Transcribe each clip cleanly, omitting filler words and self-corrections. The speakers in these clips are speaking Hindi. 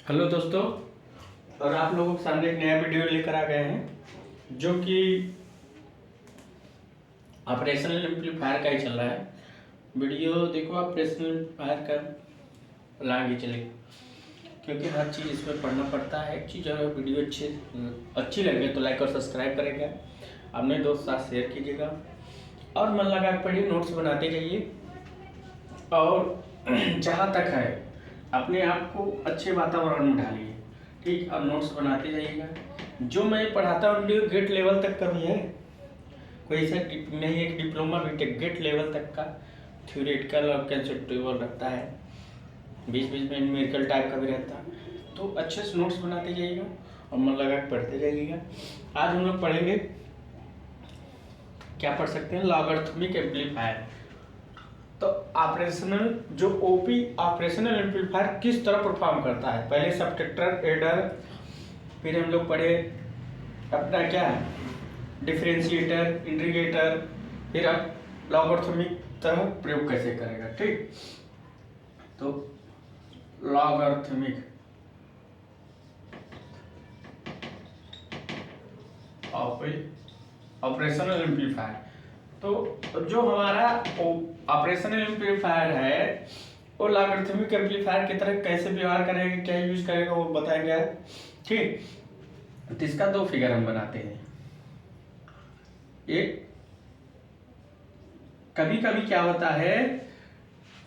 हेलो दोस्तों, और आप लोगों के सामने एक नया वीडियो लेकर आ गए हैं जो कि ऑपरेशनल एम्पलीफायर का ही चल रहा है। वीडियो देखो, ऑपरेशनल एम्पलीफायर का लागे चले, क्योंकि हर चीज़ इसमें पढ़ना पड़ता है। एक चीज़ अगर वीडियो अच्छी लगे तो लाइक और सब्सक्राइब करेगा, अपने दोस्त साथ शेयर कीजिएगा और मन लगा कर पढ़िए, नोट्स बनाते जाइए। और जहाँ तक है अपने आप को अच्छे वातावरण में ढालिए, ठीक, और नोट्स बनाते जाइएगा। जो मैं पढ़ाता हूँ वीडियो गेट लेवल तक का भी है, कोई ऐसा नहीं है कि डिप्लोमा बीटेक, गेट लेवल तक का थ्योरेटिकल और कंसेप्चुअल रहता है, बीच बीच में न्यूमेरिकल टाइप का भी रहता है। तो अच्छे से नोट्स बनाते जाइएगा और मन लगा कर पढ़ते जाइएगा। आज हम लोग पढ़ेंगे, क्या पढ़ सकते हैं, लॉगरिथमिक एम्पलीफायर। तो ऑपरेशनल जो ओपी ऑपरेशनल एम्पलीफायर किस तरह परफॉर्म करता है। पहले सबट्रैक्टर, एडर, फिर हम लोग पढ़े अपना क्या डिफरेंशिएटर, इंटीग्रेटर, फिर अब लॉगरिथमिक तरह प्रयोग कैसे करेगा। ठीक, तो लॉगरिथमिक ऑपरेशनल एम्पलीफायर। तो जो हमारा ऑपरेशनल एम्पलीफायर है वो लॉगरिथमिक एम्पलीफायर की तरह कैसे व्यवहार करेगा, क्या यूज करेगा, वो बताया गया है। ठीक, तो इसका दो फिगर हम बनाते हैं। एक कभी कभी क्या होता है,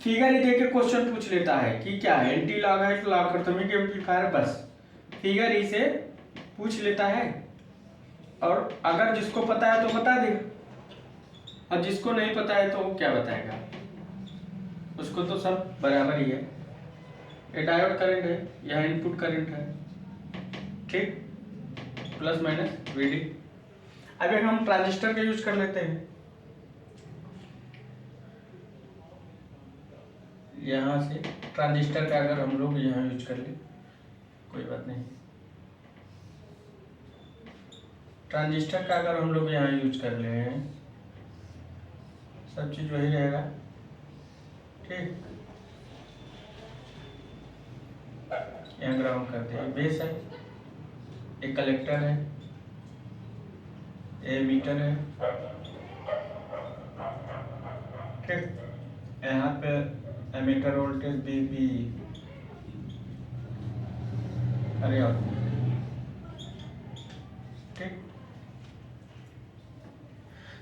फिगर ही देके क्वेश्चन पूछ लेता है कि क्या है, एंटी लॉग है तो लॉगरिथमिक एम्पलीफायर, बस फिगर ही से पूछ लेता है। और अगर जिसको पता है तो बता देगा, और जिसको नहीं पता है तो वो क्या बताएगा, उसको तो सब बराबर ही है। ये डायोड करंट है, यह इनपुट करंट है, ठीक, प्लस माइनस वीडी। अगर हम ट्रांजिस्टर का यूज कर लेते हैं, यहां से ट्रांजिस्टर का अगर हम लोग यहाँ यूज कर ले, कोई बात नहीं, ट्रांजिस्टर का अगर हम लोग यहाँ यूज कर ले, सब चीज वही रहेगा। ठीक, यहाँ ग्राउंड करते हैं, बेस है, एक कलेक्टर है, ए मीटर है, ठीक, यहाँ पे एमीटर वोल्टेज बी, अरे और ठीक।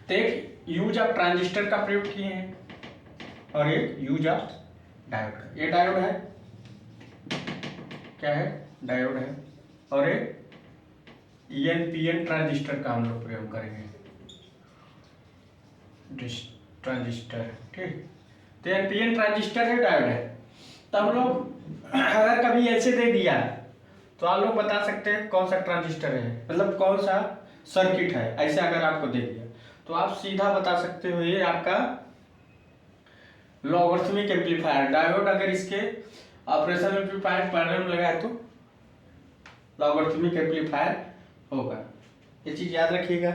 तो एक यूज ऑफ ट्रांजिस्टर का प्रयोग किए हैं और एक यूज ऑफ डायोड का। ये डायोड है, क्या है, डायोड है, और एक एन ट्रांजिस्टर का हम लोग प्रयोग करेंगे, ट्रांजिस्टर। ठीक, तो एन ट्रांजिस्टर है, डायोड है। तो हम लोग अगर कभी ऐसे दे दिया तो आप लोग बता सकते हैं कौन सा ट्रांजिस्टर है, मतलब कौन सा सर्किट है। ऐसे अगर आपको दे दिया तो आप सीधा बता सकते हो ये आपका लॉगरिथमिक एम्पलीफायर। डायोड अगर इसके ऑपरेशनल एम्पलीफायर पैरेलल में लगाए तो लॉगरिथमिक एम्पलीफायर होगा। ये चीज याद रखिएगा,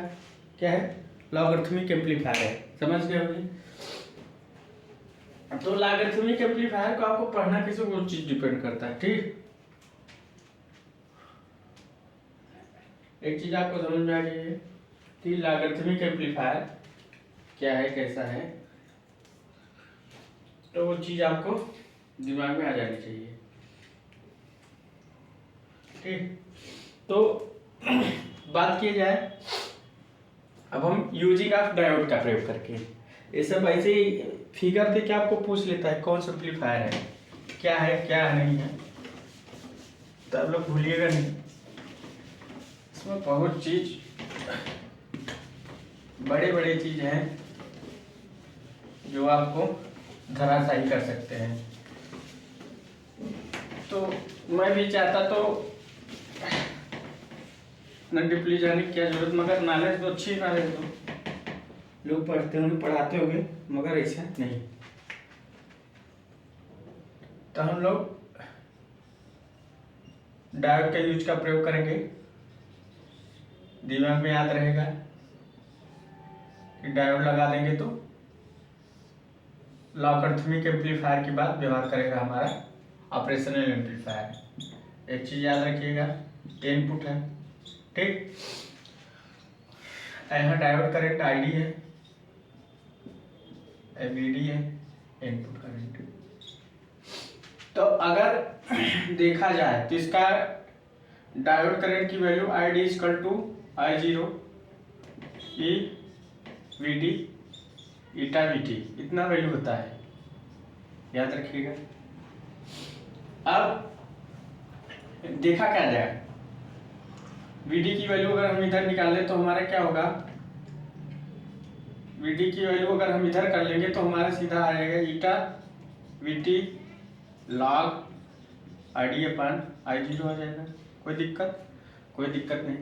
क्या है, लॉगरिथमिक एम्पलीफायर है। समझ गए होंगे। तो लॉगरिथमिक एम्पलीफायर को आपको पढ़ना किसी को चीज डिपेंड करता है। ठीक, एक चीज आपको समझ में आ गई है कि लॉगरिथमिक एम्पलीफायर क्या है, कैसा है, तो वो चीज आपको दिमाग में आ जानी चाहिए। ठीक, तो बात की जाए अब हम यूजिंग ऑफ डायोड का प्रयोग करके, ये सब ऐसे ही फिगर देके आपको पूछ लेता है कौन सा एम्पलीफायर है, क्या नहीं है, तो आप लोग भूलिएगा नहीं। इसमें बहुत चीज, बड़े बड़े चीज हैं जो आपको धराशायी कर सकते हैं। तो मैं भी चाहता तो न डिपली जाने की क्या जरूरत, मगर नॉलेज तो अच्छी नॉलेज दो, लोग पढ़ते होंगे, पढ़ाते होंगे, मगर ऐसा नहीं। तो हम लोग डायोड का यूज का प्रयोग करेंगे, दिमाग में याद रहेगा कि डायोड लगा देंगे तो लॉगरिथमिक एम्पलीफायर की बात व्यवहार करेगा हमारा ऑपरेशनल एम्पलीफायर। एक चीज याद रखिएगा, इनपुट है, ठीक। यहाँ डायोड करंट आईडी है, वीडी है, इनपुट करंट। तो अगर देखा जाए तो इसका डायोड करंट की value ID equal to I0 e VD eta VT, इतना वैल्यू होता है, याद रखिएगा। अब देखा क्या जाए, वीडी की वैल्यू अगर हम इधर निकाल लें तो हमारा क्या होगा, वीडी की वैल्यू अगर हम इधर कर लेंगे तो हमारा सीधा आ जाएगा ईटा वीटी लॉग आईडी अपन I0 हो जाएगा। कोई दिक्कत नहीं।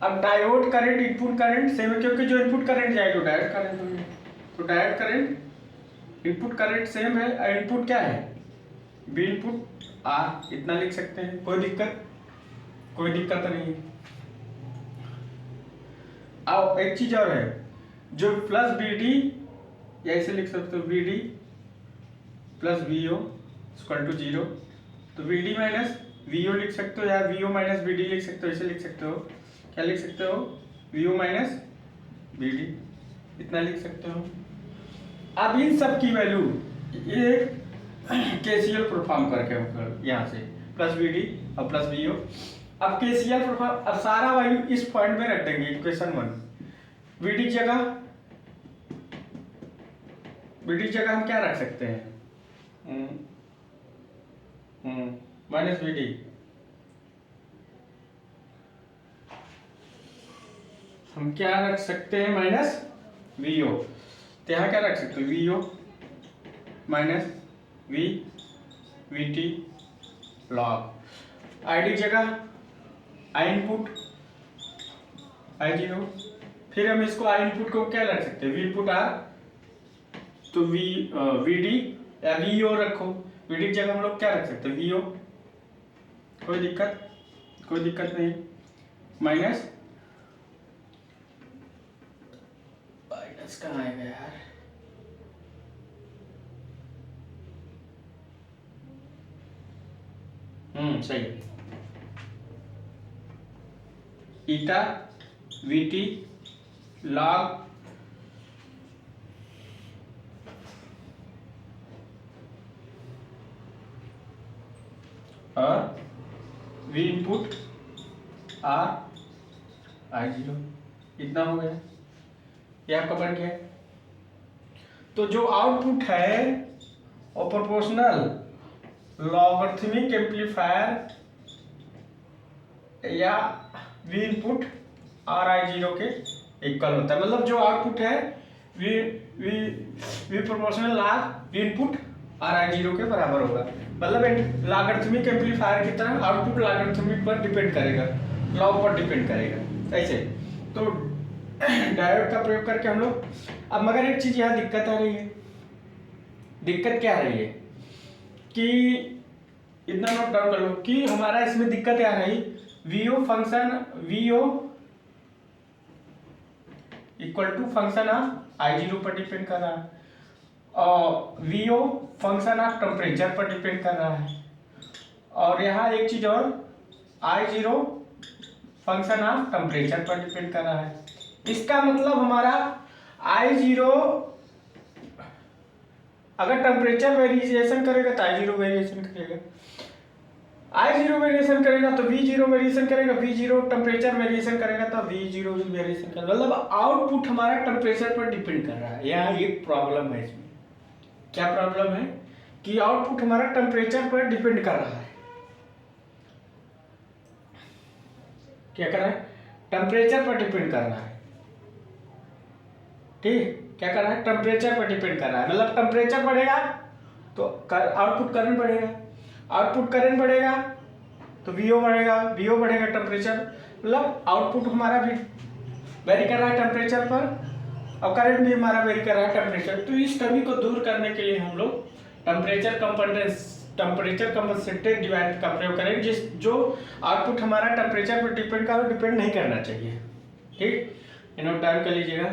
अब diode current input current same है, क्योंकि जो इनपुट करंट जाएगा डायोड करंट होंगे, तो diode current input current same है। इनपुट क्या है, बी इनपुट आर, इतना लिख सकते हैं। कोई दिक्कत नहीं है। अब एक चीज और है, जो प्लस बी डी, या ऐसे लिख सकते हो B D plus V O equal to 0, तो V D minus V O लिख सकते हो, या V O minus B D लिख सकते हो। ऐसे लिख सकते हो, क्या लिख सकते हो, V O minus B D, इतना लिख सकते हो। अब इन सब की वैल्यू ये केसीएल परफॉर्म करके यहाँ से प्लस बी डी और प्लस वी ओ। अब केसीएल परफॉर्म, अब सारा वैल्यू इस पॉइंट में रख देंगे, इक्वेशन 1। वीडी जगह हम क्या रख सकते हैं, माइनस वीडी, हम क्या रख सकते हैं, माइनस वीओ। तो यहाँ क्या रख सकते हो, VO minus VT log ID जगह आई इनपुट I0। फिर हम इसको आई इनपुट को क्या रख सकते हैं, वी इनपुट आर, तो वीडी या वीओ रखो। वीडी की जगह हम लोग क्या रख सकते हैं, वीओ। कोई दिक्कत नहीं। माइनस कहाँ आएगा यार, सही है, ईटा वीटी लॉग और वी इनपुट आर I0, इतना हो गया, ये आपका बन गया। तो जो आउटपुट है वो प्रोपोर्शनल लॉगरिथमिक एम्पलीफायर या वी इनपुट आर I0 के इक्वल होता है। मतलब जो आउटपुट है V proportional log V input R I0 के बराबर होगा। मतलब लॉगरिथमिक एम्पलीफायर की तरह आउटपुट लॉगरिथमिक पर डिपेंड करेगा, लॉग पर डिपेंड करेगा, ऐसे। तो डायोड का प्रयोग करके हम लोग, अब मगर एक चीज यहाँ दिक्कत आ रही है। दिक्कत क्या आ रही है कि इतना नोट डाउन कर लो कि हमारा इसमें दिक्कत आ रही, VO function VO equal to function of I0 पर डिपेंड कर रहा है, और वीओ फंक्शन ऑफ टेम्परेचर पर डिपेंड कर रहा है, और यहाँ एक चीज और I0 फंक्शन ऑफ टेम्परेचर पर डिपेंड कर रहा है। इसका मतलब हमारा I0 अगर टेम्परेचर वेरिएशन करेगा तो I0 वेरिएशन करेगा, I0 वेरिएशन करेगा तो V0 वेरिएशन करेगा, V0 टेम्परेचर वेरिएशन करेगा तो V0 भी वेरिएशन करेगा। मतलब आउटपुट हमारा टेम्परेचर पर डिपेंड कर रहा है। यहाँ एक प्रॉब्लम है इसमें। क्या प्रॉब्लम है कि आउटपुट हमारा टेम्परेचर पर डिपेंड कर रहा है। क्या कर रहा है, टेम्परेचर पर डिपेंड कर रहा है, ठीक। क्या कर रहा है, टेम्परेचर पर डिपेंड कर रहा है। मतलब टेम्परेचर बढ़ेगा तो आउटपुट करंट बढ़ेगा, आउटपुट करंट बढ़ेगा तो वीओ बढ़ेगा, वीओ बढ़ेगा टेम्परेचर। मतलब आउटपुट हमारा भी वेरी कर रहा है टेम्परेचर पर, और करंट भी हमारा वेरी कर रहा है टेम्परेचर। तो इस कमी को दूर करने के लिए हम लोग टेम्परेचर कंपनसेटेड डिवाइस का प्रयोग करें, जो आउटपुट हमारा टेम्परेचर पर डिपेंड नहीं करना चाहिए, ठीक। नोट डाउन कर लीजिएगा।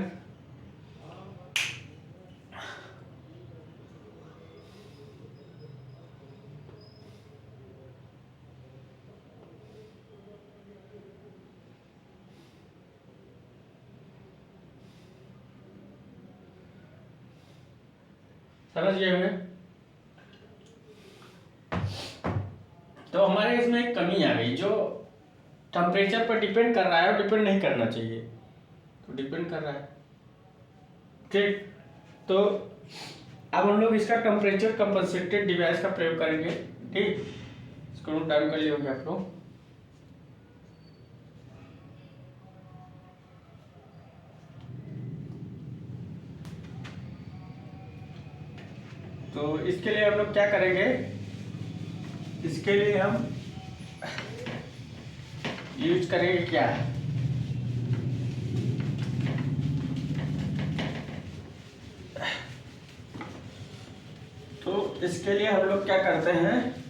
समझ गए होंगे। तो हमारे इसमें एक कमी आ गई, जो टेम्परेचर पर डिपेंड कर रहा है और डिपेंड नहीं करना चाहिए, तो डिपेंड कर रहा है। ठीक, तो अब हम लोग इसका टेम्परेचर कंपनसेटेड डिवाइस का प्रयोग करेंगे। ठीक, इसको नोट डाउन कर लियोगे आप लोग। तो इसके लिए हम लोग क्या करेंगे, इसके लिए हम यूज करेंगे क्या, तो इसके लिए हम लोग क्या करते हैं,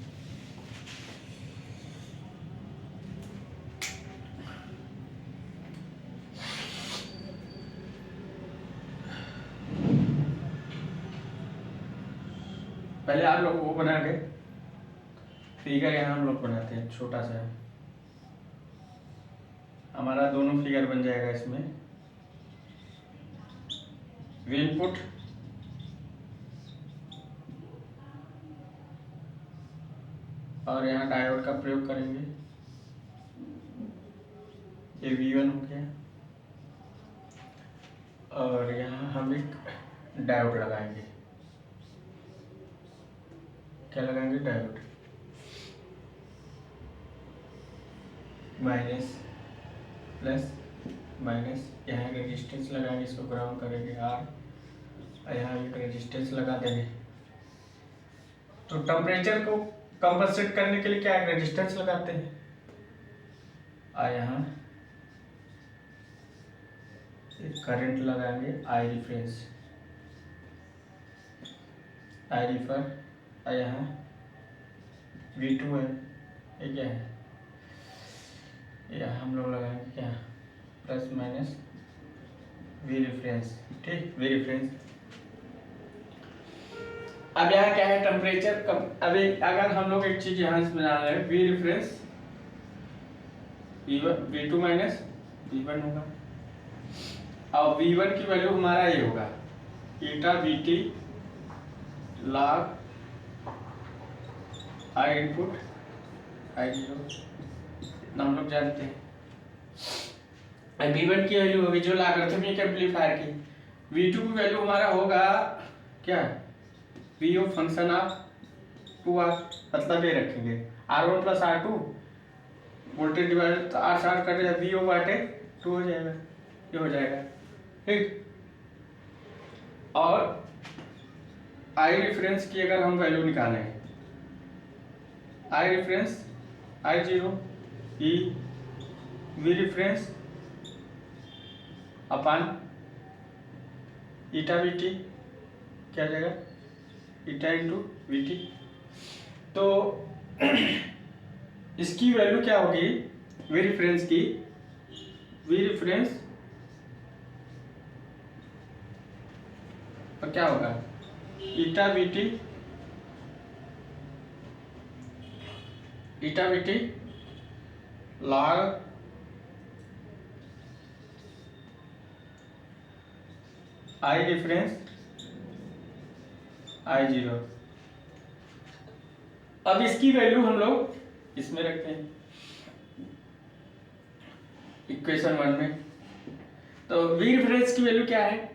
पहले आप लोग वो बना के फिगर यहाँ हम लोग बनाते हैं, छोटा सा हमारा दोनों फिगर बन जाएगा इसमें। वी इनपुट और यहाँ डायोड का प्रयोग करेंगे, ये V1 हो गया, और यहाँ हम एक डायोड लगाएंगे। क्या लगाएंगे, डायोड, माइनस प्लस माइनस, यहाँ एक रेजिस्टेंस लगाएंगे, इसको ग्राउंड करेंगे R, और यहाँ एक रेजिस्टेंस लगा देंगे। तो टेम्परेचर को कंपनसेट करने के लिए क्या एक रेजिस्टेंस लगाते हैं, और यहाँ एक करंट लगाएंगे I रेफरेंस, I रेफर, और यहाँ V2 है, ये क्या है, यहाँ हम लोग लगाएंगे क्या, प्लस माइनस V रेफरेंस। ठीक, V रेफरेंस। अब यहाँ क्या है, टेम्परेचर कम। अभी अगर हम लोग एक चीज यहाँ से बना रहे हैं, V reference V2 minus V1 होगा, और V1 की वैल्यू हमारा ये होगा ईटा VT log I input I0, इतना हम लोग जानते हैं। V1 की वैल्यू होगी जो लॉगरिथमिक एम्पलीफायर की, V2 की वैल्यू हमारा होगा क्या, V of function of 2R, मतलब ये रखेंगे R1 plus R2 voltage divide R short कर दिया, V ऑफ बाटे 2 हो जाएगा, ये हो जाएगा। ठीक, और I रेफरेंस की अगर हम वैल्यू निकालें, I reference I0 E V reference upon eta VT, क्या जाएगा, ईटा इंटू VT। तो इसकी वैल्यू क्या होगी, V रेफरेंस की, V रेफरेंस और क्या होगा, ईटा VT log I reference I0। अब इसकी वैल्यू हम लोग इसमें रखते हैं इक्वेशन 1 में। तो V रेफरेंस की वैल्यू क्या है,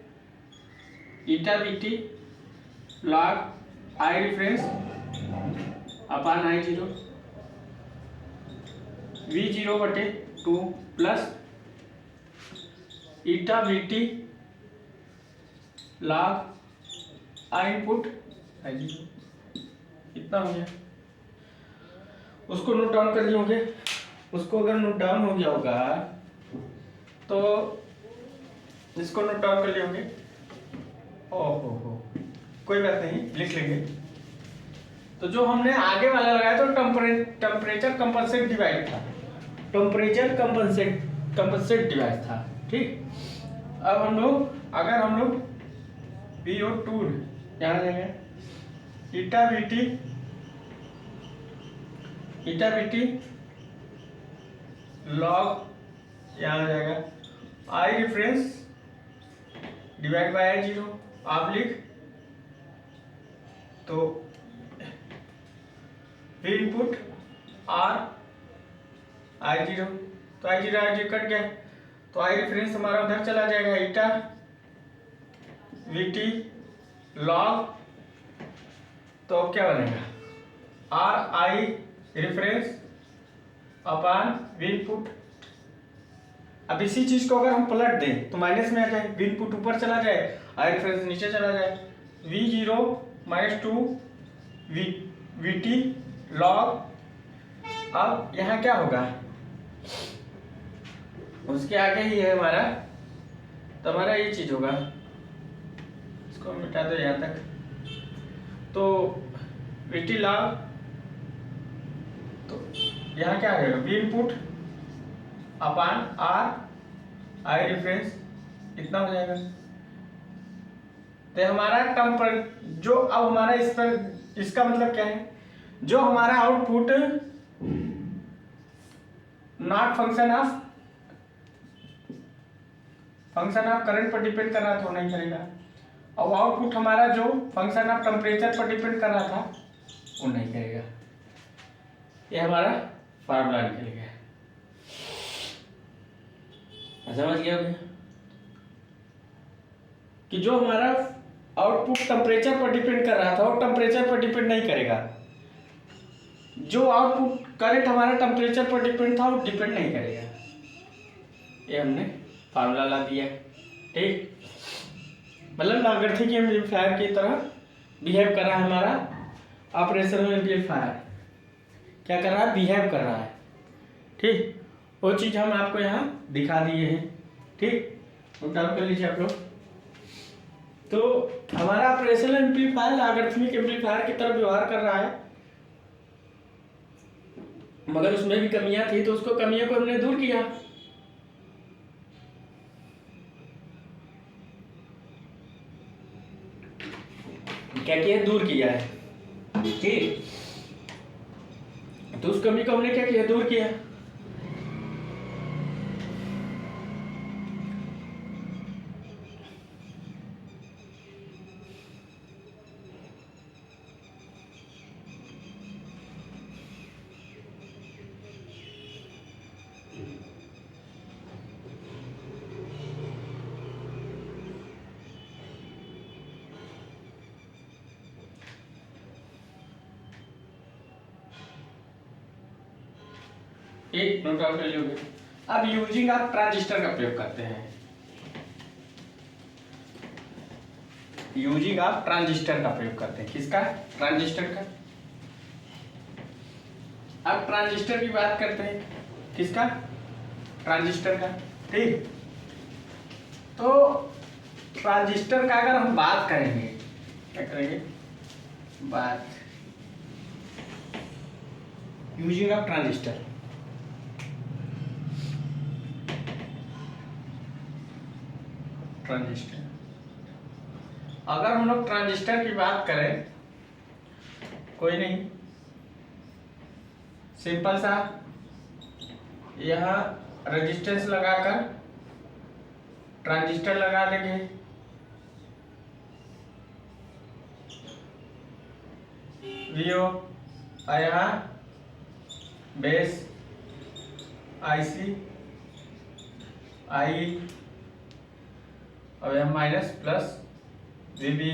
ईटा VT log I reference upon I0, V0 बटे 2 plus eta VT log I input I0, इतना हो गया। उसको नोट डाउन कर दिए होंगे, उसको अगर नोट डाउन हो गया होगा तो इसको नोट डाउन कर लिए होंगे। ओहो, कोई बात नहीं, लिख लेंगे। तो जो हमने आगे वाला लगाया तो टेम्परेचर कंपनसेट डिवाइस था, टेम्परेचर कंपनसेट डिवाइस था। ठीक, अब हम लोग अगर हम लोग VO2 यहाँ देंगे, ईटा VT लॉग यहाँ आ जाएगा I reference divide by I0 oblique तो वी इनपुट आर I0, तो I0 कट गया, तो आई रेफरेंस हमारा उधर चला जाएगा, ईटा वी टी लॉग, तो अब क्या बनेगा are I reference upon we input. अब इसी चीज को अगर हम पलट दें तो माइनस में आ जाए, वी इनपुट ऊपर चला जाए, आई रेफरेंस नीचे चला जाए, V0 - 2 वी टी लॉग। अब यहाँ क्या होगा, उसके आगे ही है हमारा, तो हमारा ये चीज होगा, इसको मिटा दो यहाँ तक, तो वी टी लॉग, तो यहाँ क्या आएगा we input upon are I reference, इतना हो जाएगा। तो हमारा टर्म पर जो अब हमारा इस पर, इसका मतलब क्या है, जो हमारा output not function of current पर डिपेंड कर रहा था वो नहीं करेगा, और आउटपुट हमारा जो फंक्शन ऑफ टेम्परेचर पर डिपेंड कर रहा था वो नहीं करेगा। ये हमारा फार्मूला निकल गया, समझ गया कि जो हमारा आउटपुट टेम्परेचर पर डिपेंड कर रहा था वो टेम्परेचर पर डिपेंड नहीं करेगा, जो आउटपुट करंट हमारा टेम्परेचर पर डिपेंड था वो डिपेंड नहीं करेगा। ये हमने फार्मूला ला दिया, ठीक, मतलब लॉगरिथमिक एम्पलीफायर की तरह बिहेव कर रहा है हमारा ऑपरेशनल एम्पलीफायर, क्या कर रहा है, बिहेव कर रहा है, ठीक, वो चीज हम आपको यहाँ दिखा दिए हैं, ठीक, नोट डाउन कर लीजिए आप लोग। तो हमारा ऑपरेशनल एम्पलीफायर लॉगरिथमिक एम्पलीफायर की तरह व्यवहार कर रहा है, मगर उसमें भी कमियां थी, तो उसको कमियों को हमने दूर किया। क्या किया, दूर किया है, ठीक, तो उस कमी को हमने क्या किया, दूर किया। एक नोट आउट कर लोगे। अब यूजिंग आप ट्रांजिस्टर का प्रयोग करते हैं, यूजिंग आप ट्रांजिस्टर का प्रयोग करते हैं, किसका, ट्रांजिस्टर का। अब ट्रांजिस्टर की बात करते हैं, किसका, ट्रांजिस्टर का, ठीक। तो ट्रांजिस्टर का अगर हम बात करेंगे, क्या करेंगे, बात यूजिंग ऑफ ट्रांजिस्टर, ट्रांजिस्टर, अगर हम लोग ट्रांजिस्टर की बात करें, कोई नहीं, सिंपल सा यहाँ रेजिस्टेंस लगाकर ट्रांजिस्टर लगा देंगे, वीओ, और यहाँ बेस आईसी आई, और यहाँ माइनस प्लस वीबी,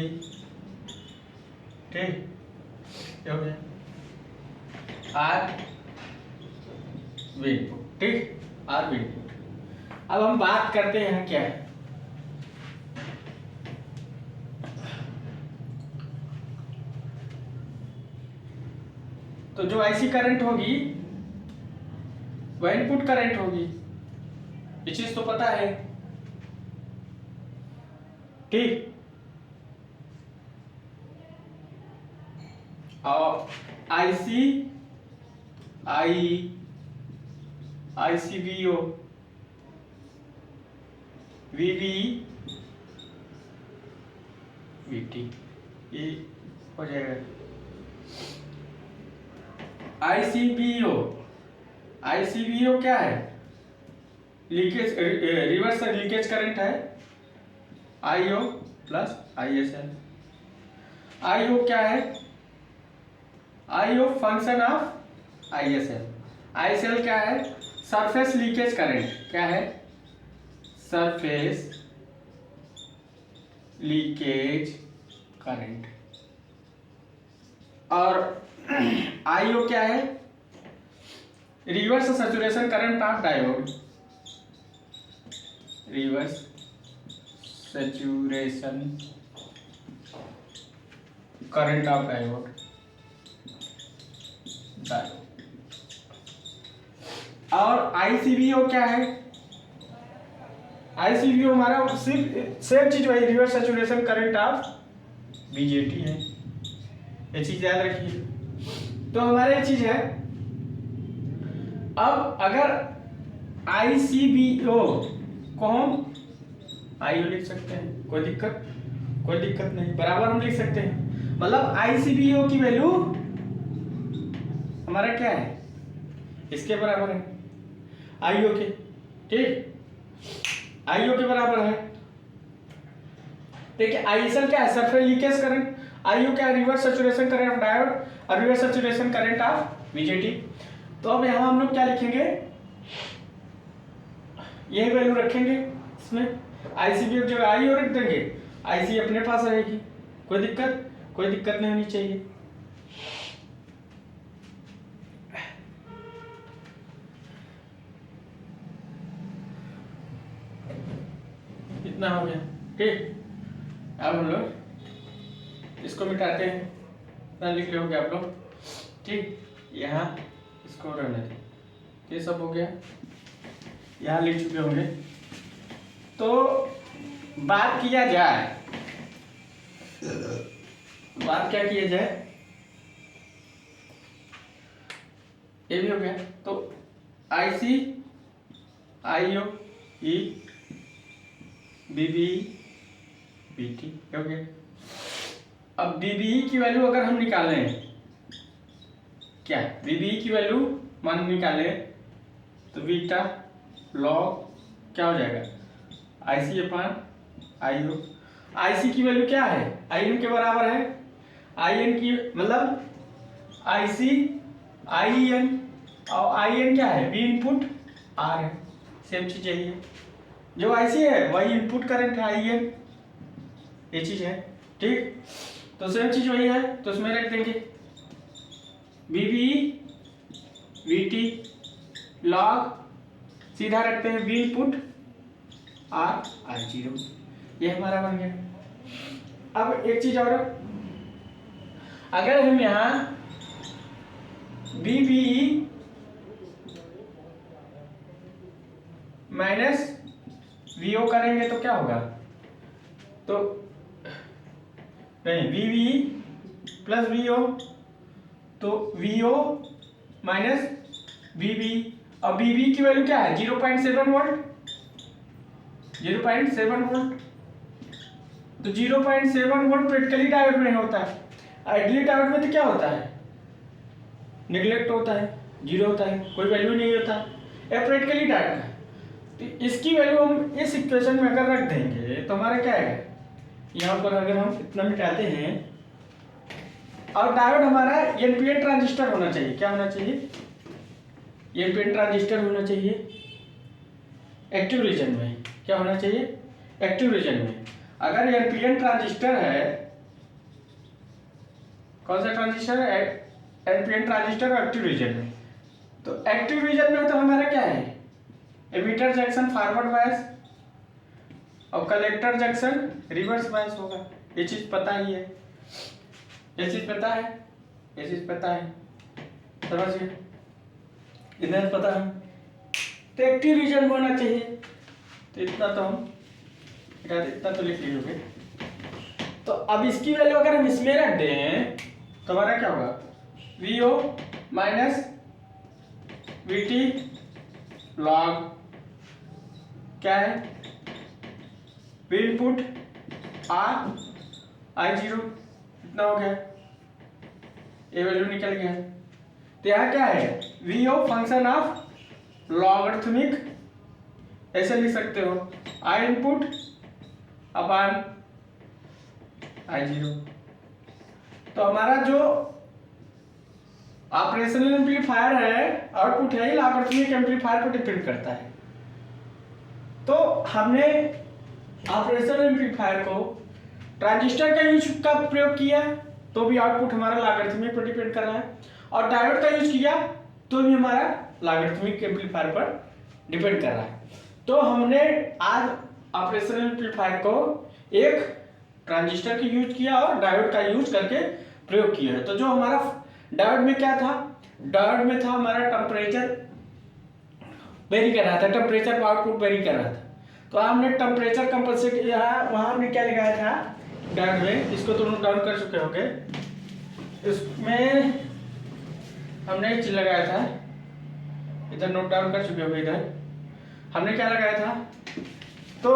ठीक, हो गया आर वी इनपुट, ठीक, आर वी इनपुट। अब हम बात करते हैं यहाँ क्या है, तो जो आईसी करंट होगी वह इनपुट करंट होगी, ये चीज तो पता है, ठीक, और आईसी आईसीबीओ वीबी वीटी, ये हो जाएगा। आईसीबीओ क्या है, लीकेज, रिवर्स लीकेज करंट है, आईओ प्लस आईएसएल। आईओ क्या है, I of function of ISL। ISL क्या है? Surface leakage current. क्या है? Surface leakage current. और IO क्या है? Reverse saturation current of diode. Reverse saturation current of diode. और ICVO क्या है? ICVO हमारा सिर्फ सेम चीज वही, reverse saturation current of BJT है। ये चीज याद रखिए। तो हमारा ये चीज है। अब अगर ICVO को हम IO लिख सकते हैं, कोई दिक्कत नहीं, बराबर हम लिख सकते हैं। मतलब ICVO की वैल्यू हमारा क्या है? इसके बराबर है, IO के। ठीक, IO के बराबर है। देखिए ISL क्या है? Surface leakage current. IO क्या है? Reverse saturation current of diode और reverse saturation current of BJT। तो अब यहां हम लोग क्या लिखेंगे? यही वैल्यू रखेंगे इसमें। ICVO की जगह IO रख देंगे, IC अपने पास रहेगी। कोई दिक्कत नहीं होनी चाहिए। इतना हो गया। ठीक, अब हम लोग इसको मिटाते हैं। इतना लिख रहे होंगे आप लोग। ठीक, यहाँ इसको रहने दें। ये सब हो गया, यहाँ लिख चुके होंगे। तो बात किया जाए, बात क्या किया जाए? ये भी हो गया। तो IC, IO, E, BBE, BT हो गया। अब BBE की वैल्यू अगर हम निकालें, क्या BBE की वैल्यू मान निकालें तो बीटा लॉग क्या हो जाएगा? IC अपान IO। IC की वैल्यू क्या है? IN के बराबर है। IN की मतलब IC IN, और IN क्या है? V इनपुट R है। सेम चीज यही है, जो IC है वही इनपुट करंट है IN, ये चीज है। ठीक, तो सेम चीज वही है, तो उसमें रख देंगे BBE VT लॉग, सीधा रखते हैं V इनपुट R I0। ये हमारा बन गया। अब एक चीज और, अगर हम यहाँ BBE माइनस VO करेंगे तो क्या होगा? तो नहीं, BBE प्लस VO, तो VO माइनस BB। और BB की वैल्यू क्या है? 0.7 वोल्ट। 0.7 वोल्ट, तो 0.7 वोल्ट प्रैक्टिकली डायोड में होता है। आइडियली डायोड में तो क्या होता है? निगलेक्ट होता है, जीरो होता है, कोई वैल्यू नहीं होता। ये प्रैक्टिकली डायोड है। तो इसकी वैल्यू हम इस इक्वेशन में अगर रख देंगे तो हमारा क्या है? यहाँ पर अगर हम इतना मिटाते हैं, और डायोड हमारा NPN ट्रांजिस्टर होना चाहिए। क्या होना चाहिए? NPN ट्रांजिस्टर होना चाहिए एक्टिव रीजन में। क्या होना चाहिए? एक्टिव रीजन में। अगर NPN ट्रांजिस्टर है, कौन सा ट्रांजिस्टर है? NPN ट्रांजिस्टर एक्टिव रीजन में। तो एक्टिव रीजन में तो हमारा क्या है? एमिटर जंक्शन फॉरवर्ड बायस और कलेक्टर जंक्शन रिवर्स बायस होगा। ये चीज पता ही है, ये चीज पता है, ये चीज पता है, समझिए, इधर पता है। तो एक्टिव रीजन में होना चाहिए। तो इतना तो हम इतना तो लिख लीजिए। तो अब इसकी वैल्यू अगर हम इसमें रख दें तो हमारा क्या होगा? VO माइनस VT लॉग क्या है? V input R I0। इतना हो गया, ये वैल्यू निकल गया। तो यहाँ क्या है? VO फंक्शन ऑफ लॉगरिथमिक, ऐसे लिख सकते हो, I इनपुट अपान I0। तो हमारा जो ऑपरेशनल एम्पलीफायर है, आउटपुट है, लॉगरिथमिक एम्पलीफायर को डिपेंड करता है। तो हमने ऑपरेशनल एम्पलीफायर को ट्रांजिस्टर का यूज का प्रयोग किया तो भी आउटपुट हमारा लॉगरिथमिक पर डिपेंड कर रहा है, और डायोड का यूज किया तो भी हमारा लॉगरिथमिक एम्पलीफायर पर डिपेंड कर रहा है। तो हमने आज ऑपरेशनल एम्पलीफायर को एक ट्रांजिस्टर का यूज किया और डायोड का यूज करके प्रयोग किया है। तो जो हमारा डायोड में क्या था, डायोड में था हमारा टेम्परेचर वेरी कर रहा था, टेम्परेचर का आउटपुट वेरी कर रहा था। तो हमने टेम्परेचर कंपनसेट यहाँ वहाँ हमने क्या लगाया था डायोड में, इसको तो नोट डाउन कर चुके होंगे। इसमें हमने एक चीज लगाया था, इधर नोट डाउन कर चुके होंगे। इधर हमने क्या लगाया था, तो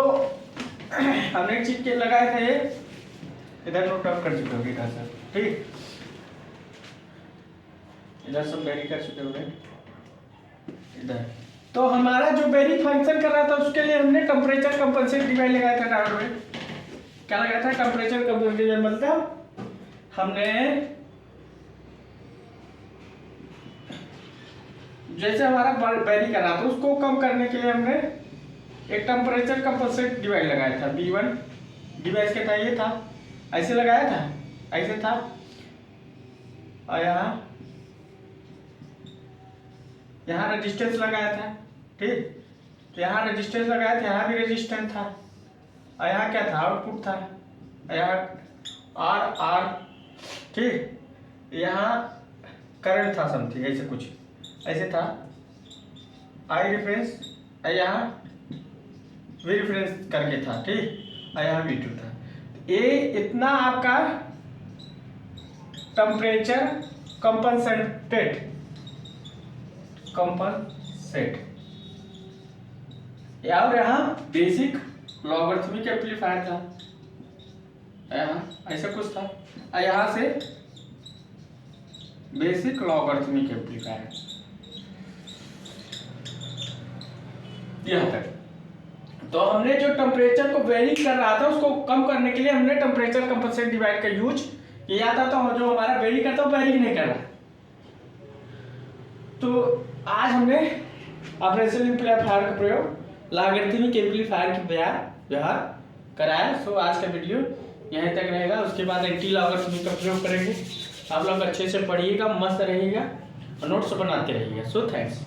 हमने एक चीज लगाया था, ये इधर नोट डाउन कर चुके होंगे इधर सर, ठीक, इधर सब वेरी कर चुके होंगे इधर। तो हमारा जो वेरी फंक्शन कर रहा था उसके लिए हमने टेम्परेचर कंपनसेट डिवाइस लगाया था डायोड में। क्या लगाया था, टेम्परेचर कंपनसेट, मतलब हमने जैसे हमारा वेरी कर रहा था उसको कम करने के लिए हमने एक टेम्परेचर कंपनसेट डिवाइस लगाया था। B1 डिवाइस क्या था, ये था, ऐसे लगाया था, ऐसे था, और यहाँ रेजिस्टेंस लगाया था, ठीक, तो यहाँ रेजिस्टेंस लगाया था, यहाँ भी रेजिस्टेंस था, और यहाँ क्या था, आउटपुट था, यहाँ आर, ठीक, यहाँ करंट था समथिंग, ऐसे कुछ ऐसे था, आई रेफरेंस, यहाँ वी रेफरेंस करके था, ठीक, और यहाँ V2 था। ये इतना आपका टेम्परेचर कंपनसेट और यहाँ बेसिक लॉगरिथमिक एम्पलीफायर था, यहाँ ऐसा कुछ था, और यहाँ से बेसिक लॉगरिथमिक एम्पलीफायर यहाँ तक। तो हमने जो टेम्परेचर को वेरी कर रहा था उसको कम करने के लिए हमने टेम्परेचर कंपनसेट डिवाइस का यूज किया था। तो जो हमारा वेरी करता है वेरी नहीं कर रहा। तो आज हमने ऑपरेशनल एम्पलीफायर का प्रयोग लॉगरिथमिक एम्पलीफायर के व्यवहार कराया। सो आज का वीडियो यहीं तक रहेगा, उसके बाद एंटी लॉगरिथमिक का प्रयोग करेंगे। आप लोग अच्छे से पढ़िएगा, मस्त रहिएगा और नोट्स बनाते रहिएगा। So thanks.